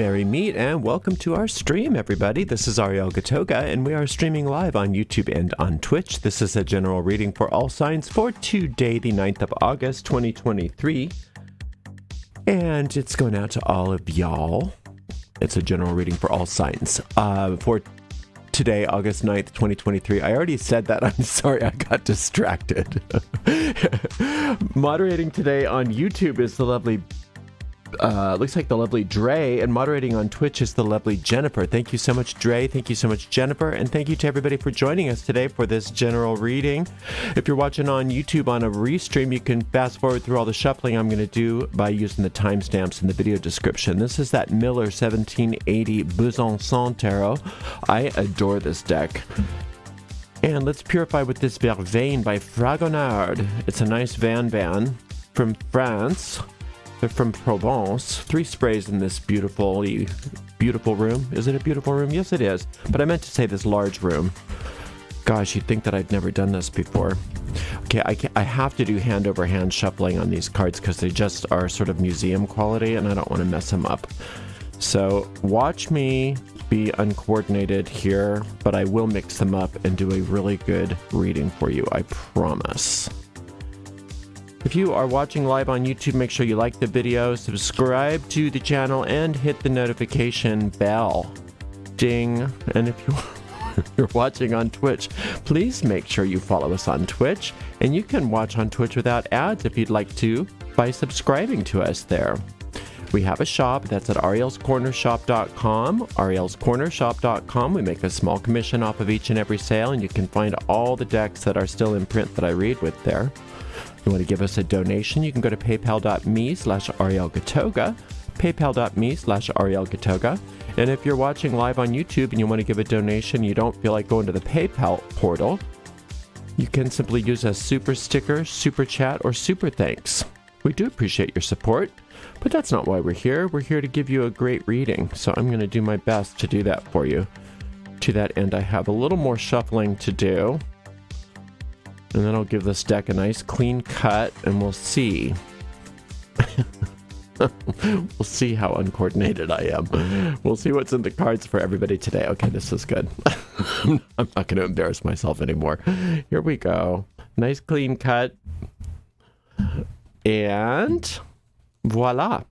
Merry Meet, and welcome to our stream, everybody. This is Ariel, and we are streaming live on YouTube and on Twitch. This is a general reading for all signs for today, the 9th of August, 2023. And it's going out to all of y'all. It's a general reading for all signs. For today, August 9th, 2023. I already said that. I'm sorry, I got distracted. Moderating today on YouTube is the lovely looks like the lovely Dre, and moderating on Twitch is the lovely Jennifer. Thank you so much, Dre. Thank you so much, Jennifer. And thank you to everybody for joining us today for this general reading. If you're watching on YouTube on a restream, you can fast forward through all the shuffling I'm going to do by using the timestamps in the video description. This is that Miller 1780 Besançon Tarot. I adore this deck. And let's purify with this Vervain by Fragonard. It's a nice Van from France. They're from Provence. 3 sprays in this beautiful room. Is it a beautiful room? Yes, it is. But I meant to say this large room. Gosh, you'd think that I'd never done this before. Okay, I have to do hand-over-hand shuffling on these cards because they just are sort of museum quality, and I don't want to mess them up. So watch me be uncoordinated here, but I will mix them up and do a really good reading for you, I promise. If you are watching live on YouTube, make sure you like the video, subscribe to the channel, and hit the notification bell. Ding. And if you're watching on Twitch, please make sure you follow us on Twitch. And you can watch on Twitch without ads if you'd like to by subscribing to us there. We have a shop that's at arielscornershop.com. arielscornershop.com. We make a small commission off of each and every sale, and you can find all the decks that are still in print that I read with there. You want to give us a donation, you can go to paypal.me/arielgatoga, paypal.me/arielgatoga. And if you're watching live on YouTube and you want to give a donation, you don't feel like going to the PayPal portal, you can simply use a super sticker, super chat, or super thanks. We do appreciate your support, but that's not why we're here. We're here to give you a great reading, so I'm going to do my best to do that for you. To that end, I have a little more shuffling to do. And then I'll give this deck a nice clean cut, and we'll see. We'll see how uncoordinated I am. We'll see what's in the cards for everybody today. Okay, this is good. I'm not going to embarrass myself anymore. Here we go. Nice clean cut. And voila.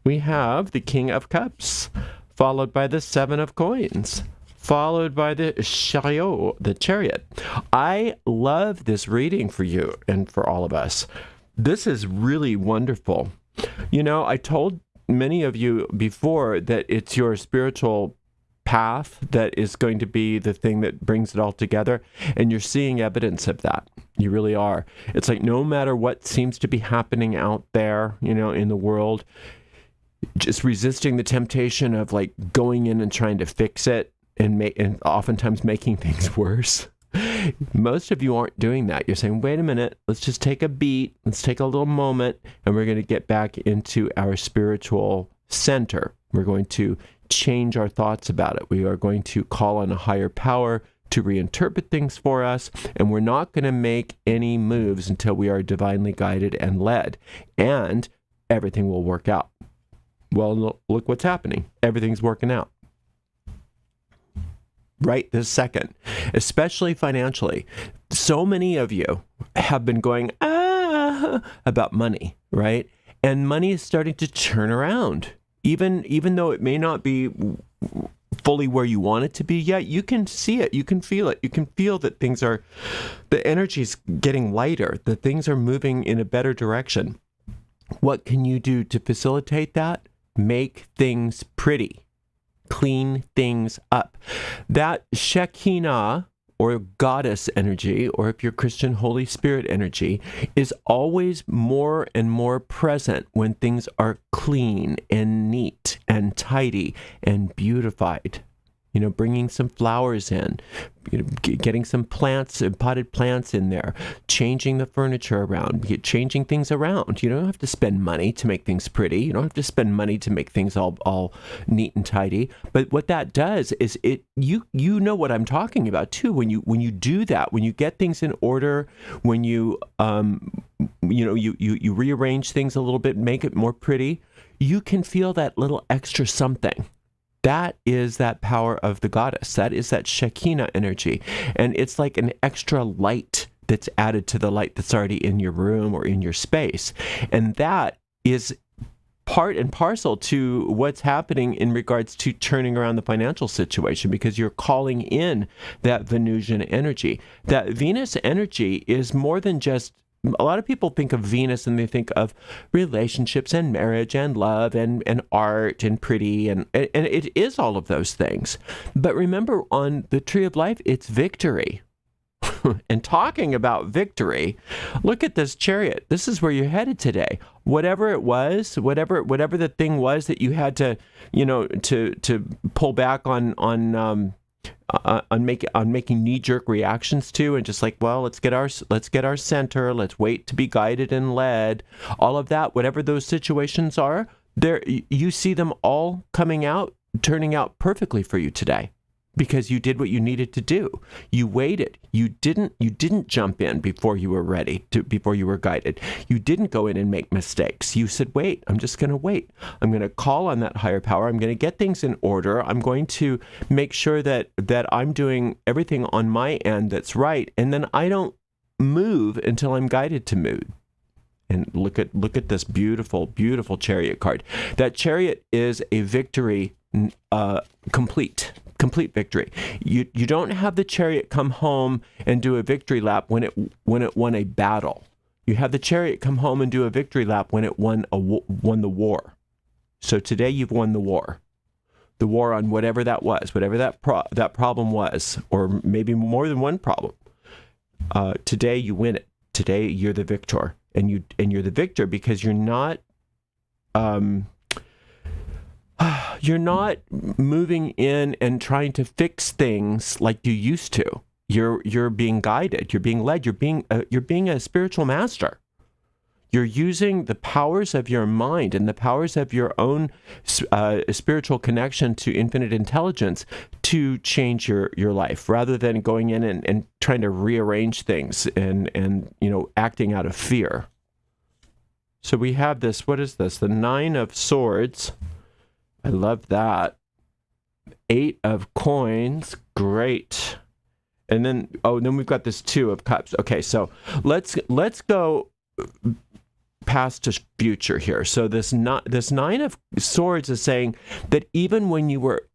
We have the King of Cups, followed by the 7 of Coins, followed by the chariot, the chariot. I love this reading for you and for all of us. This is really wonderful. You know, I told many of you before that it's your spiritual path that is going to be the thing that brings it all together, and you're seeing evidence of that. You really are. It's like no matter what seems to be happening out there, you know, in the world, just resisting the temptation of like going in and trying to fix it, and oftentimes making things worse. Most of you aren't doing that. You're saying, wait a minute, let's just take a beat, let's take a little moment, and we're going to get back into our spiritual center. We're going to change our thoughts about it. We are going to call on a higher power to reinterpret things for us, and we're not going to make any moves until we are divinely guided and led, and everything will work out. Well, look what's happening. Everything's working out right this second, especially financially. So many of you have been going, about money, right? And money is starting to turn around. Even though it may not be fully where you want it to be yet, you can see it, you can feel it. You can feel that the energy's getting lighter, that things are moving in a better direction. What can you do to facilitate that? Make things pretty. Clean things up. That Shekinah, or goddess energy, or if you're Christian, Holy Spirit energy, is always more and more present when things are clean and neat and tidy and beautified. Bringing some flowers in, getting some plants, potted plants in there, changing the furniture around, changing things around. You don't have to spend money to make things pretty. You don't have to spend money to make things all neat and tidy. But what that does is you know what I'm talking about too. When you do that, when you get things in order, when you you rearrange things a little bit, make it more pretty, you can feel that little extra something. That is that power of the goddess. That is that Shekinah energy. And it's like an extra light that's added to the light that's already in your room or in your space. And that is part and parcel to what's happening in regards to turning around the financial situation, because you're calling in that Venusian energy. That Venus energy is more than just, a lot of people think of Venus and they think of relationships and marriage and love and art and pretty, and it is all of those things. But remember, on the Tree of Life, it's victory. And talking about victory, look at this Chariot. This is where you're headed today. Whatever it was, whatever the thing was that you had to, to pull back on making knee-jerk reactions to, and just like, well, let's get our center, let's wait to be guided and led, all of that, whatever those situations are, there you see them all turning out perfectly for you today, because you did what you needed to do. You waited. You didn't jump in before you were ready, before you were guided. You didn't go in and make mistakes. You said, wait, I'm just going to wait. I'm going to call on that higher power. I'm going to get things in order. I'm going to make sure that I'm doing everything on my end that's right. And then I don't move until I'm guided to move. And look at this beautiful, beautiful Chariot card. That Chariot is a victory, complete victory. You don't have the Chariot come home and do a victory lap when it won a battle. You have the Chariot come home and do a victory lap when it won the war. So today you've won the war on whatever that was, whatever that problem was, or maybe more than one problem. Today you win it. Today you're the victor, and you're the victor because you're not moving in and trying to fix things like you used to. You're being guided. You're being led. You're being a spiritual master. You're using the powers of your mind and the powers of your own spiritual connection to infinite intelligence to change your life, rather than going in and trying to rearrange things and acting out of fear. So we have this. What is this? The Nine of Swords. I love that. 8 of Coins. Great. And then we've got this 2 of Cups. Okay, so let's go past to future here. So this 9 of Swords is saying that even when you were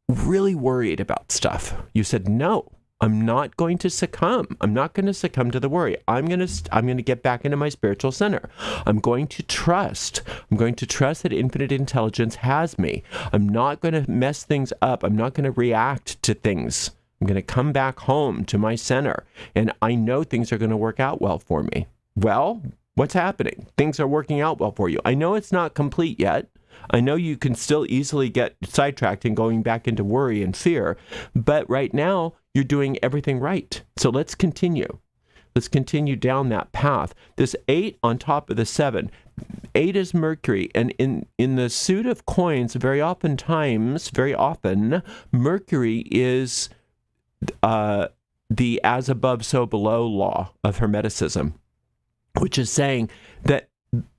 really worried about stuff, you said, no, I'm not going to succumb. I'm not going to succumb to the worry. I'm going to get back into my spiritual center. I'm going to trust. I'm going to trust that infinite intelligence has me. I'm not going to mess things up. I'm not going to react to things. I'm going to come back home to my center, and I know things are going to work out well for me. Well, what's happening? Things are working out well for you. I know it's not complete yet. I know you can still easily get sidetracked and going back into worry and fear, but right now you're doing everything right. So let's continue. Let's continue down that path. This 8 on top of the 7. 8 is Mercury, and in the suit of coins, very often, Mercury is the as above, so below law of Hermeticism, which is saying that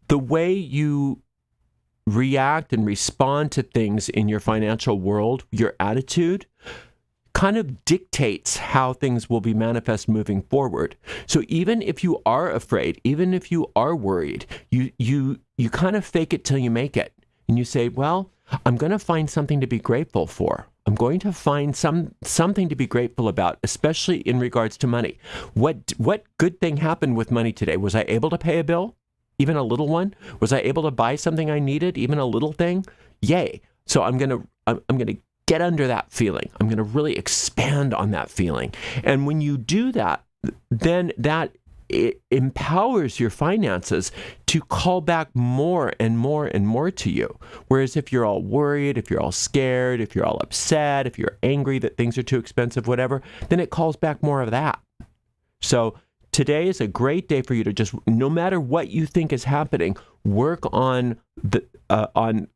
the way you react and respond to things in your financial world, your attitude, kind of dictates how things will be manifest moving forward. So even if you are afraid, even if you are worried, you kind of fake it till you make it. And you say, well, I'm going to find something to be grateful for. I'm going to find something to be grateful about, especially in regards to money. What good thing happened with money today? Was I able to pay a bill? Even a little one? Was I able to buy something I needed? Even a little thing? Yay. So I'm going to get under that feeling. I'm going to really expand on that feeling. And when you do that, then that it empowers your finances to call back more and more and more to you. Whereas if you're all worried, if you're all scared, if you're all upset, if you're angry that things are too expensive, whatever, then it calls back more of that. So today is a great day for you to just, no matter what you think is happening, work on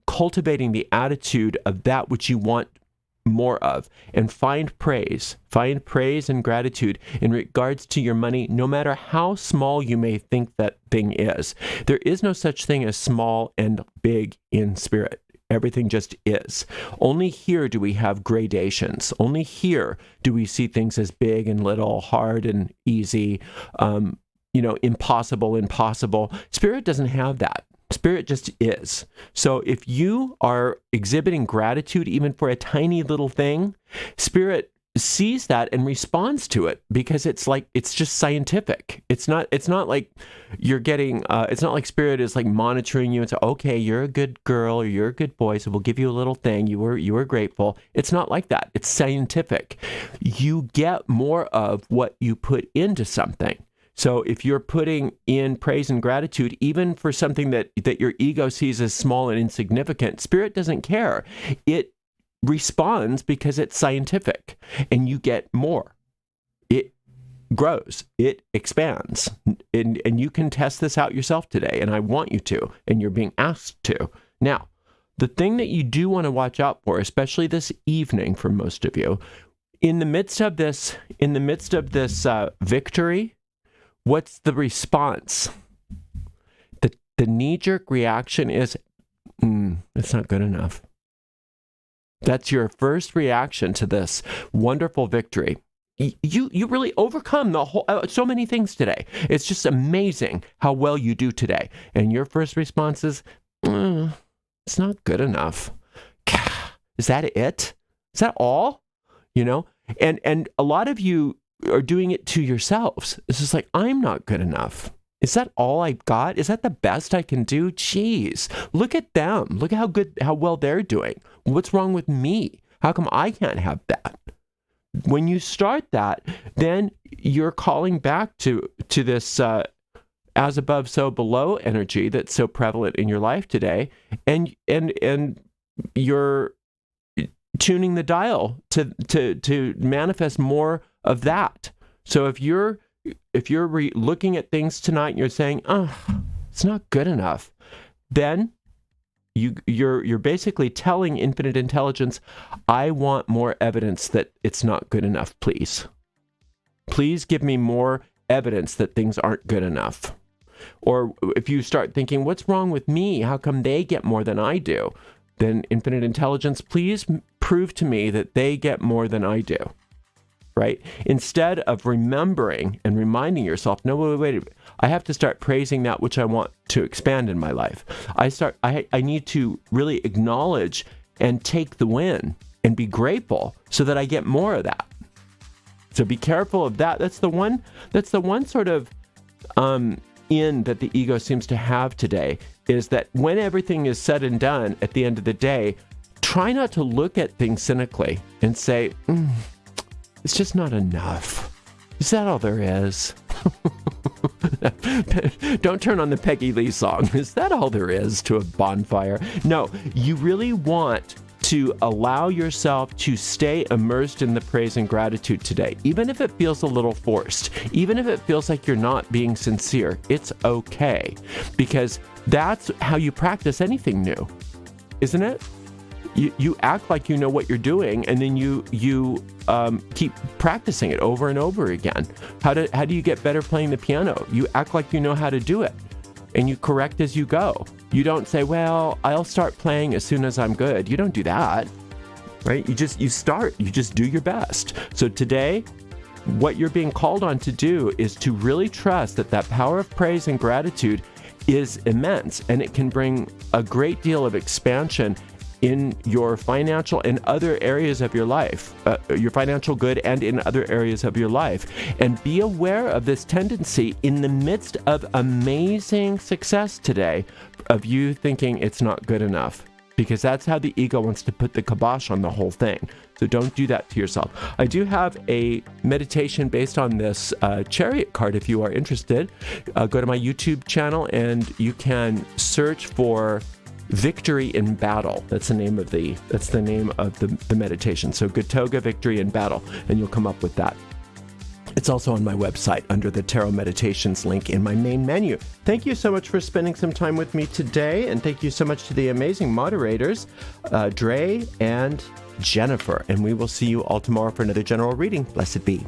cultivating the attitude of that which you want more of, and find praise and gratitude in regards to your money, no matter how small you may think that thing is. There is no such thing as small and big in spirit. Everything just is. Only here do we have gradations. Only here do we see things as big and little, hard and easy, impossible. Spirit doesn't have that. Spirit just is. So if you are exhibiting gratitude even for a tiny little thing, Spirit sees that and responds to it, because it's just scientific. It's not like you're getting, it's not like Spirit is like monitoring you and say, okay, you're a good girl or you're a good boy, so we'll give you a little thing. You were grateful. It's not like that. It's scientific. You get more of what you put into something. So if you're putting in praise and gratitude, even for something that your ego sees as small and insignificant, Spirit doesn't care. It responds because it's scientific, and you get more. It grows. It expands. And you can test this out yourself today, and I want you to, and you're being asked to. Now, the thing that you do want to watch out for, especially this evening for most of you, in the midst of this victory, what's the response? The knee-jerk reaction is, it's not good enough. That's your first reaction to this wonderful victory. You really overcome the whole so many things today. It's just amazing how well you do today. And your first response is, it's not good enough. Is that it? Is that all? And a lot of you are doing it to yourselves. It's just like, I'm not good enough. Is that all I've got? Is that the best I can do? Jeez, look at them. Look at how well they're doing. What's wrong with me? How come I can't have that? When you start that, then you're calling back to this as above, so below energy that's so prevalent in your life today, and you're tuning the dial to manifest more of that. So if you're looking at things tonight and you're saying, it's not good enough, then you're basically telling infinite intelligence, I want more evidence that it's not good enough, please. Please give me more evidence that things aren't good enough. Or if you start thinking, what's wrong with me? How come they get more than I do? Then infinite intelligence, please prove to me that they get more than I do. Right? Instead of remembering and reminding yourself, no, wait, I have to start praising that which I want to expand in my life. I need to really acknowledge and take the win and be grateful so that I get more of that. So be careful of that. That's the one sort of in that the ego seems to have today, is that when everything is said and done at the end of the day, try not to look at things cynically and say, it's just not enough. Is that all there is? Don't turn on the Peggy Lee song. Is that all there is to a bonfire? No, you really want to allow yourself to stay immersed in the praise and gratitude today. Even if it feels a little forced, even if it feels like you're not being sincere, it's okay. Because that's how you practice anything new, isn't it? You act like you know what you're doing, and then you keep practicing it over and over again. How do you get better playing the piano? You act like you know how to do it, and you correct as you go. You don't say, well, I'll start playing as soon as I'm good. You don't do that, right? You just do your best. So today, what you're being called on to do is to really trust that power of praise and gratitude is immense, and it can bring a great deal of expansion in your financial and other areas of your life, your financial good and in other areas of your life. And be aware of this tendency in the midst of amazing success today of you thinking it's not good enough. because that's how the ego wants to put the kibosh on the whole thing. So don't do that to yourself. I do have a meditation based on this chariot card. If you are interested, go to my YouTube channel and you can search for Victory in Battle. That's the name of the meditation. So Gatoga, Victory in Battle, and you'll come up with that. It's also on my website under the Tarot Meditations link in my main menu. Thank you so much for spending some time with me today, and thank you so much to the amazing moderators, Dre and Jennifer. And we will see you all tomorrow for another general reading. Blessed be.